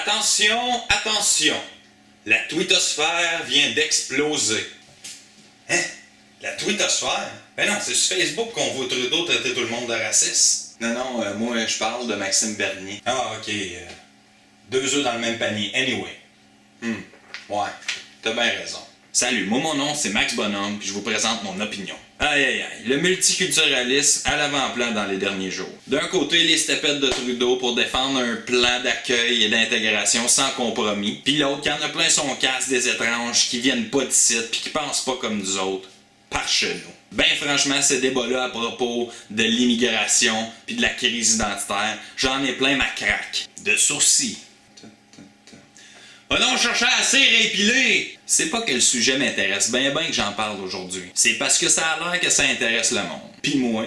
Attention, attention! La twittosphère vient d'exploser. Hein? La twittosphère? Ben non, c'est sur Facebook qu'on voit Trudeau traiter tout le monde de raciste. Non, moi je parle de Maxime Bernier. Ah, ok. Deux œufs dans le même panier. Anyway. Ouais, t'as bien raison. Salut, moi mon nom c'est Max Bonhomme, puis je vous présente mon opinion. Aïe, le multiculturalisme à l'avant-plan dans les derniers jours. D'un côté, les stepettes de Trudeau pour défendre un plan d'accueil et d'intégration sans compromis, puis l'autre qui en a plein son casse des étranges qui viennent pas d'ici puis qui pensent pas comme nous autres, par chez nous. Ben franchement, ces débats-là à propos de l'immigration puis de la crise identitaire, j'en ai plein ma craque. De sourcils. Va donc chercher à cire épilée! C'est pas que le sujet m'intéresse ben que j'en parle aujourd'hui. C'est parce que ça a l'air que ça intéresse le monde. Pis moi,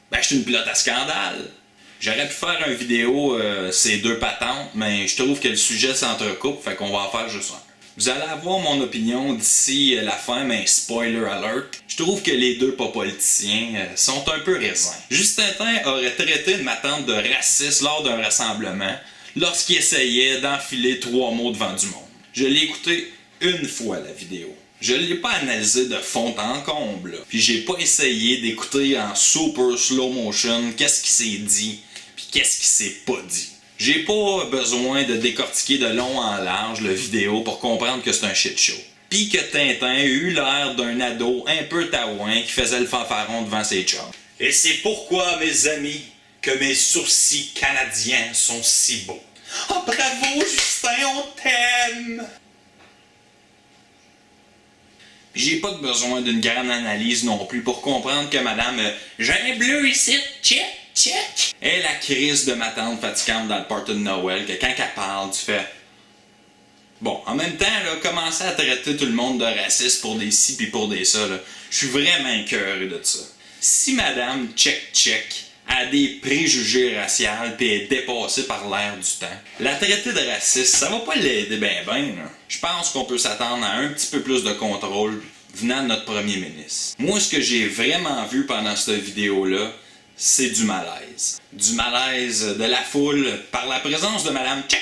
ben je suis une pilote à scandale. J'aurais pu faire une vidéo ces deux patentes, mais je trouve que le sujet s'entrecoupe, fait qu'on va en faire juste un. Vous allez avoir mon opinion d'ici la fin, mais spoiler alert. Je trouve que les deux pas politiciens sont un peu raisins. Justin Tin aurait traité ma tante de raciste lors d'un rassemblement, lorsqu'il essayait d'enfiler 3 mots devant du monde. Je l'ai écouté une fois la vidéo. Je l'ai pas analysé de fond en comble, là. Puis j'ai pas essayé d'écouter en super slow motion qu'est-ce qui s'est dit, puis qu'est-ce qui s'est pas dit. J'ai pas besoin de décortiquer de long en large la vidéo pour comprendre que c'est un shit show. Puis que Tintin a eu l'air d'un ado un peu taouin qui faisait le fanfaron devant ses chums. Et c'est pourquoi, mes amis, que mes sourcils canadiens sont si beaux. Oh bravo Justin, on t'aime! J'ai pas besoin d'une grande analyse non plus pour comprendre que madame j'ai un bleu ici, check. Et la crise de ma tante fatigante dans le party de Noël, que quand elle parle, tu fais... Bon, en même temps, là, commencer à traiter tout le monde de raciste pour des ci pis pour des ça, là, je suis vraiment écœuré de ça. Si madame check a des préjugés raciaux pis est dépassée par l'air du temps, la traiter de raciste, ça va pas l'aider ben. Je pense qu'on peut s'attendre à un petit peu plus de contrôle venant de notre premier ministre. Moi, ce que j'ai vraiment vu pendant cette vidéo-là, c'est du malaise. Du malaise de la foule par la présence de madame check.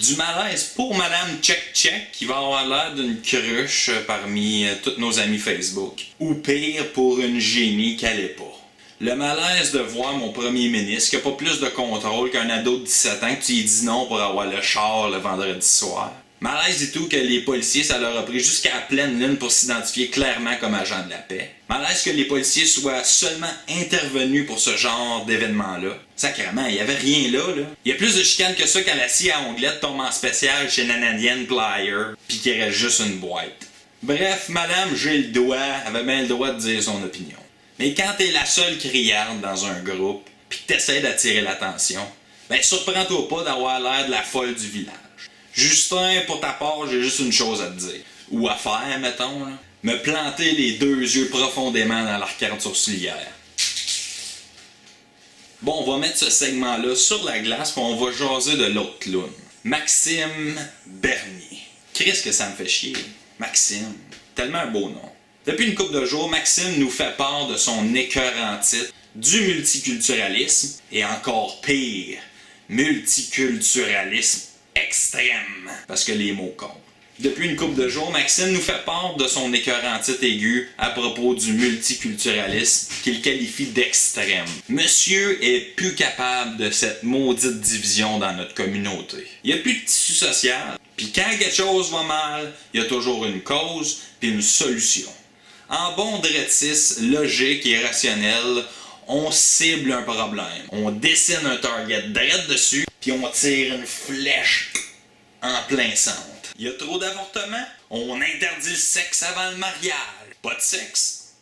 Du malaise pour madame check qui va avoir l'air d'une cruche parmi tous nos amis Facebook. Ou pire, pour une génie qu'elle est pas. Le malaise de voir mon premier ministre qui a pas plus de contrôle qu'un ado de 17 ans que tu lui dis non pour avoir le char le vendredi soir. Malaise et tout que les policiers, ça leur a pris jusqu'à la pleine lune pour s'identifier clairement comme agents de la paix. Malaise que les policiers soient seulement intervenus pour ce genre d'événement-là. Sacrément, il y avait rien là. Il y a plus de chicanes que ça quand la scie à onglettes tombe en spécial chez Nanadian Plier, pis qu'il reste juste une boîte. Bref, madame, j'ai le doigt, avait bien le droit de dire son opinion. Mais quand t'es la seule criarde dans un groupe, pis que t'essaies d'attirer l'attention, ben surprends-toi pas d'avoir l'air de la folle du village. Justin, pour ta part, j'ai juste une chose à te dire. Ou à faire, mettons, là. Me planter les deux yeux profondément dans l'arcade sourcilière. Bon, on va mettre ce segment-là sur la glace, puis on va jaser de l'autre clown. Maxime Bernier. Qu'est-ce que ça me fait chier? Maxime. Tellement un beau nom. Depuis une couple de jours, Maxime nous fait part de son écœurant titre du multiculturalisme, et encore pire, multiculturalisme extrême, parce que les mots comptent. Depuis une couple de jours, Maxime nous fait part de son écœurant titre aigu à propos du multiculturalisme qu'il qualifie d'extrême. Monsieur est plus capable de cette maudite division dans notre communauté. Il n'y a plus de tissu social, puis quand quelque chose va mal, il y a toujours une cause puis une solution. En bon dretis, logique et rationnel, on cible un problème. On dessine un target direct dessus, puis on tire une flèche en plein centre. Il y a trop d'avortements? On interdit le sexe avant le mariage. Pas de sexe,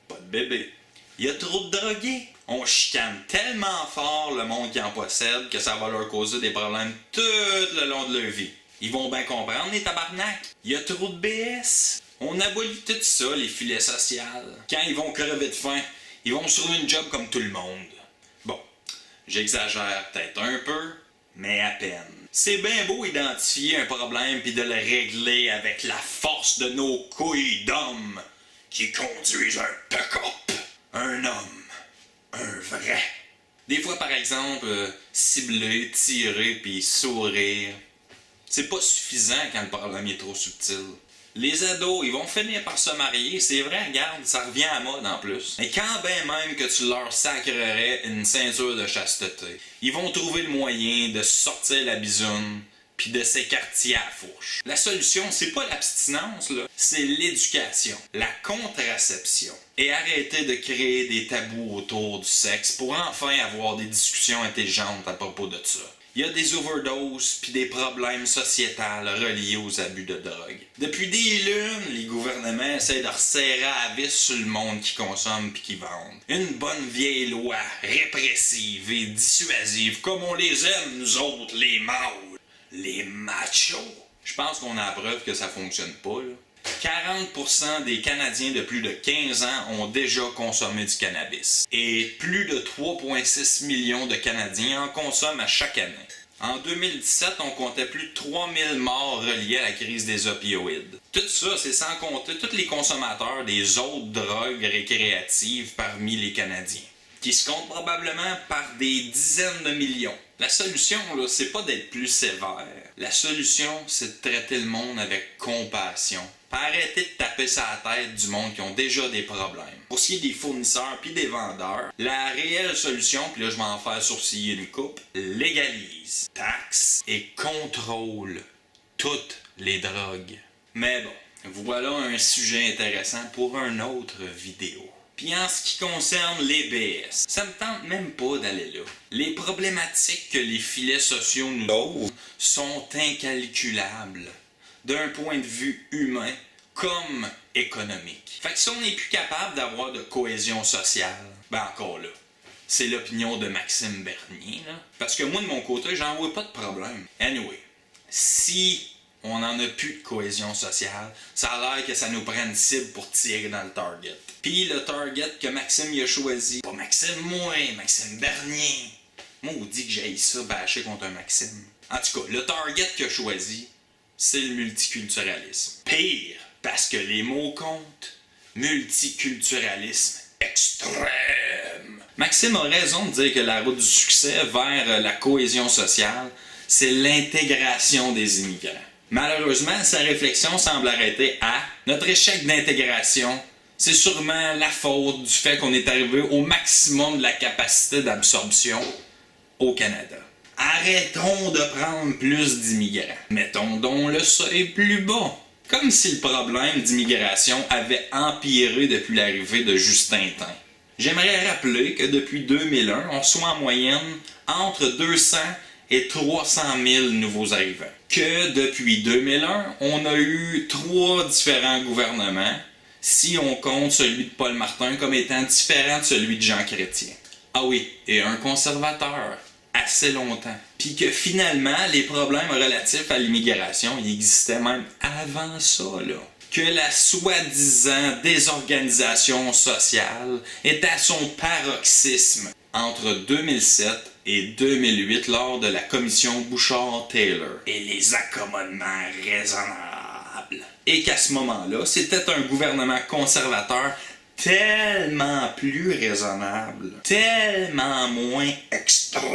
pas de bébé. Il y a trop de drogués? On chicane tellement fort le monde qui en possède que ça va leur causer des problèmes tout le long de leur vie. Ils vont bien comprendre, les tabarnak. Il y a trop de BS. On abolit tout ça, les filets sociaux. Quand ils vont crever de faim, ils vont se trouver une job comme tout le monde. Bon, j'exagère peut-être un peu, mais à peine. C'est bien beau identifier un problème puis de le régler avec la force de nos couilles d'hommes qui conduisent un pick-up. Un homme. Un vrai. Des fois, par exemple, cibler, tirer puis sourire, C'est pas suffisant quand le problème est trop subtil. Les ados, ils vont finir par se marier, c'est vrai, regarde, ça revient à mode en plus. Mais quand ben même que tu leur sacrerais une ceinture de chasteté, ils vont trouver le moyen de sortir la bisoune puis de s'écarter à la fourche. La solution, c'est pas l'abstinence, là, c'est l'éducation, la contraception. Et arrêter de créer des tabous autour du sexe pour enfin avoir des discussions intelligentes à propos de ça. Il y a des overdoses puis des problèmes sociétals reliés aux abus de drogue. Depuis des lunes, les gouvernements essayent de resserrer à vis sur le monde qui consomme puis qui vend. Une bonne vieille loi répressive et dissuasive comme on les aime, nous autres, les mâles, les machos. Je pense qu'on a la preuve que ça fonctionne pas, là. 40% des Canadiens de plus de 15 ans ont déjà consommé du cannabis. Et plus de 3,6 millions de Canadiens en consomment à chaque année. En 2017, on comptait plus de 3000 morts reliés à la crise des opioïdes. Tout ça, c'est sans compter tous les consommateurs des autres drogues récréatives parmi les Canadiens, qui se comptent probablement par des dizaines de millions. La solution, là, c'est pas d'être plus sévère. La solution, c'est de traiter le monde avec compassion. Arrêter de taper sur la tête du monde qui ont déjà des problèmes. Pour ce qui est des fournisseurs puis des vendeurs, la réelle solution, puis là je vais en faire sourciller une coupe, légalise, taxe et contrôle toutes les drogues. Mais bon, voilà un sujet intéressant pour une autre vidéo. Puis en ce qui concerne les BS, ça me tente même pas d'aller là. Les problématiques que les filets sociaux nous offrent sont incalculables, d'un point de vue humain comme économique. Fait que si on n'est plus capable d'avoir de cohésion sociale, ben encore là, c'est l'opinion de Maxime Bernier, là. Parce que moi, de mon côté, j'en vois pas de problème. Anyway, si on n'en a plus de cohésion sociale, ça a l'air que ça nous prend une cible pour tirer dans le target. Puis le target que Maxime y a choisi, pas Maxime moi, Maxime Bernier. Moi, on dit que j'ai ça bâcher contre un Maxime. En tout cas, le target qu'il a choisi, c'est le multiculturalisme. Pire, parce que les mots comptent. Multiculturalisme extrême. Maxime a raison de dire que la route du succès vers la cohésion sociale, c'est l'intégration des immigrants. Malheureusement, sa réflexion semble arrêter à notre échec d'intégration. C'est sûrement la faute du fait qu'on est arrivé au maximum de la capacité d'absorption au Canada. Arrêtons de prendre plus d'immigrants. Mettons donc le seuil plus bas. Comme si le problème d'immigration avait empiré depuis l'arrivée de Justin Tin. J'aimerais rappeler que depuis 2001, on reçoit en moyenne entre 200 et 300 000 nouveaux arrivants. Que depuis 2001, on a eu 3 différents gouvernements, si on compte celui de Paul Martin comme étant différent de celui de Jean Chrétien. Ah oui, et un conservateur. Assez longtemps. Puis que finalement, les problèmes relatifs à l'immigration, ils existaient même avant ça, là. Que la soi-disant désorganisation sociale est à son paroxysme entre 2007 et 2008 lors de la commission Bouchard-Taylor et les accommodements raisonnables. Et qu'à ce moment-là, c'était un gouvernement conservateur tellement plus raisonnable, tellement moins extrême.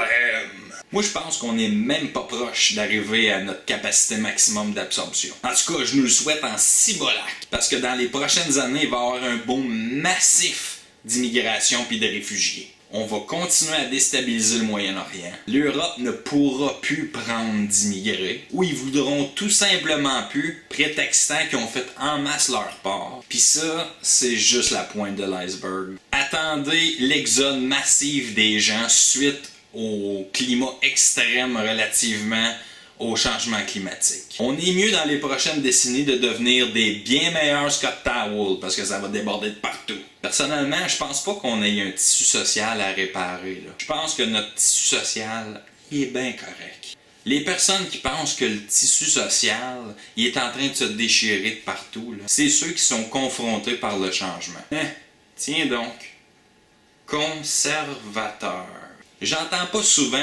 Moi, je pense qu'on n'est même pas proche d'arriver à notre capacité maximum d'absorption. En tout cas, je nous le souhaite en cibolac, parce que dans les prochaines années, il va y avoir un boom massif d'immigration puis de réfugiés. On va continuer à déstabiliser le Moyen-Orient. L'Europe ne pourra plus prendre d'immigrés, ou ils voudront tout simplement plus, prétextant qu'ils ont fait en masse leur part. Puis ça, c'est juste la pointe de l'iceberg. Attendez l'exode massif des gens suite au climat extrême relativement au changement climatique. On est mieux dans les prochaines décennies de devenir des bien meilleurs Scott Towel parce que ça va déborder de partout. Personnellement, je pense pas qu'on ait un tissu social à réparer, là. Je pense que notre tissu social, il est bien correct. Les personnes qui pensent que le tissu social, il est en train de se déchirer de partout, là, c'est ceux qui sont confrontés par le changement. Tiens donc, conservateurs. J'entends pas souvent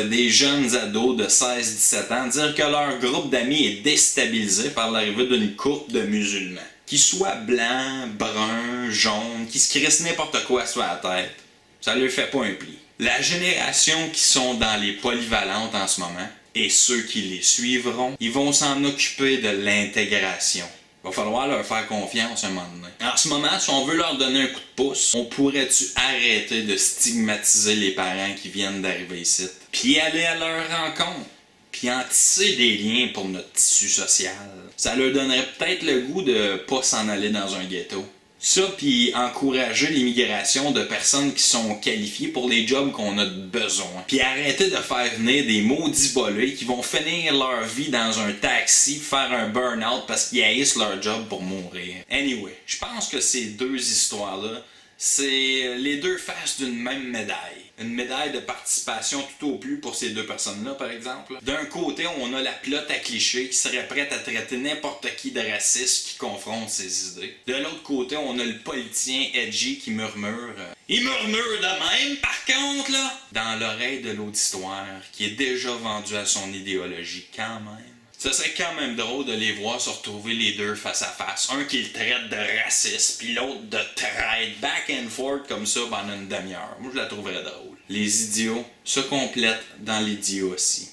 des jeunes ados de 16-17 ans dire que leur groupe d'amis est déstabilisé par l'arrivée d'une couple de musulmans. Qu'ils soient blancs, bruns, jaunes, qui se crissent n'importe quoi sur la tête. Ça leur fait pas un pli. La génération qui sont dans les polyvalentes en ce moment et ceux qui les suivront, ils vont s'en occuper de l'intégration. Va falloir leur faire confiance un moment donné. En ce moment, si on veut leur donner un coup de pouce, on pourrait-tu arrêter de stigmatiser les parents qui viennent d'arriver ici, puis aller à leur rencontre, puis en tisser des liens pour notre tissu social. Ça leur donnerait peut-être le goût de pas s'en aller dans un ghetto. Ça, puis encourager l'immigration de personnes qui sont qualifiées pour les jobs qu'on a besoin. Puis arrêter de faire venir des maudits bolés qui vont finir leur vie dans un taxi, faire un burn-out parce qu'ils haïssent leur job pour mourir. Anyway, je pense que ces deux histoires-là, c'est les deux faces d'une même médaille. Une médaille de participation tout au plus pour ces deux personnes-là, par exemple. D'un côté, on a la plotte à clichés qui serait prête à traiter n'importe qui de raciste qui confronte ses idées. De l'autre côté, on a le politicien edgy qui murmure. Il murmure de même, par contre, là, dans l'oreille de l'auditoire, qui est déjà vendu à son idéologie quand même. Ce serait quand même drôle de les voir se retrouver les deux face à face. Un qui le traite de raciste, puis l'autre de traite, back and forth comme ça pendant une demi-heure. Moi, je la trouverais drôle. Les idiots se complètent dans l'idiot aussi.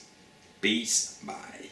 Peace, bye.